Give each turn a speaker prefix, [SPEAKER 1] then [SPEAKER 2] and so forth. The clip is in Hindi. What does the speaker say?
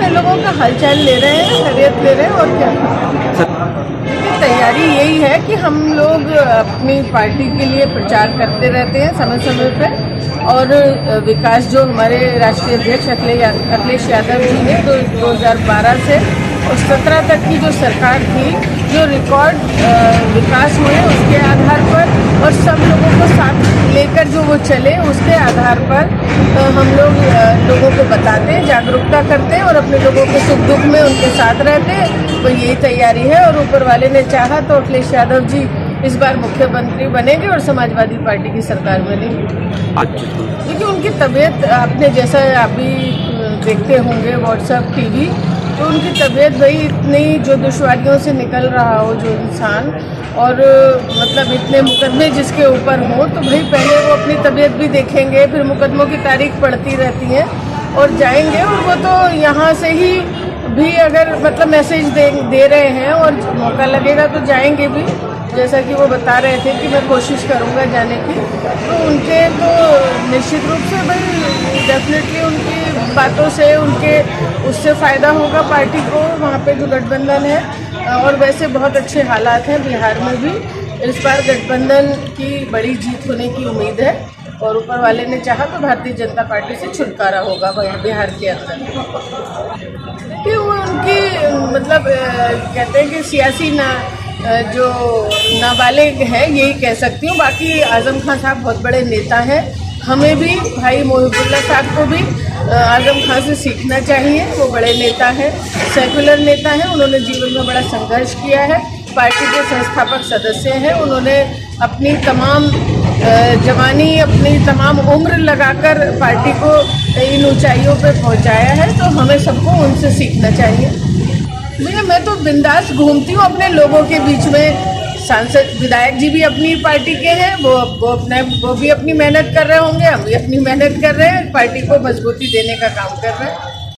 [SPEAKER 1] अपने लोगों का हालचाल ले रहे हैं, खैरियत ले रहे हैं और क्या। देखिए, तैयारी यही है कि हम लोग अपनी पार्टी के लिए प्रचार करते रहते हैं समय समय पे, और विकास जो हमारे राष्ट्रीय अध्यक्ष अखिलेश यादव जी ने 2012 से और 17 तक की जो सरकार थी, जो रिकॉर्ड विकास हुए उसके आधार पर और सब लोगों को साथ लेकर जो वो चले उसके आधार पर हम लोग लोगों को बताते हैं, जागरूकता करते हैं और अपने लोगों के सुख दुख में उनके साथ रहते हैं। तो यही तैयारी है और ऊपर वाले ने चाहा तो अखिलेश यादव जी इस बार मुख्यमंत्री बनेंगे और समाजवादी पार्टी की सरकार बनेगी। क्योंकि उनकी तबीयत, आपने जैसा आप भी देखते होंगे व्हाट्सएप टीवी, तो उनकी तबीयत भाई इतनी जो दुश्वारियों से निकल रहा हो जो इंसान, और मतलब इतने मुकदमे जिसके ऊपर हो, तो भाई पहले वो अपनी तबीयत भी देखेंगे, फिर मुकदमों की तारीख पड़ती रहती है और जाएंगे। और वो तो यहाँ से ही भी अगर मतलब मैसेज दे रहे हैं और मौका लगेगा तो जाएंगे भी, जैसा कि वो बता रहे थे कि मैं कोशिश करूंगा जाने की। तो उनके तो निश्चित रूप से भाई डेफिनेटली उनकी बातों से उनके उससे फ़ायदा होगा पार्टी को, वहाँ पे जो गठबंधन है। और वैसे बहुत अच्छे हालात हैं बिहार में भी, इस बार गठबंधन की बड़ी जीत होने की उम्मीद है और ऊपर वाले ने चाहा तो भारतीय जनता पार्टी से छुटकारा होगा बिहार के अंदर। कि वो उनकी मतलब कहते हैं कि सियासी जो नाबालिग है यही कह सकती हूँ। बाकी आजम खान साहब बहुत बड़े नेता हैं, हमें भी भाई मोहिबुल्लाह साहब को भी आजम खान से सीखना चाहिए। वो बड़े नेता हैं, सेकुलर नेता हैं, उन्होंने जीवन में बड़ा संघर्ष किया है, पार्टी के संस्थापक सदस्य हैं, उन्होंने अपनी तमाम जवानी, अपनी तमाम उम्र लगाकर पार्टी को इन ऊंचाइयों पर पहुंचाया है। तो हमें सबको उनसे सीखना चाहिए। भैया मैं तो बिंदास घूमती हूँ अपने लोगों के बीच में। सांसद विधायक जी भी अपनी पार्टी के हैं, वो भी अपनी मेहनत कर रहे होंगे, हम भी अपनी मेहनत कर रहे हैं, पार्टी को मजबूती देने का काम कर रहे हैं।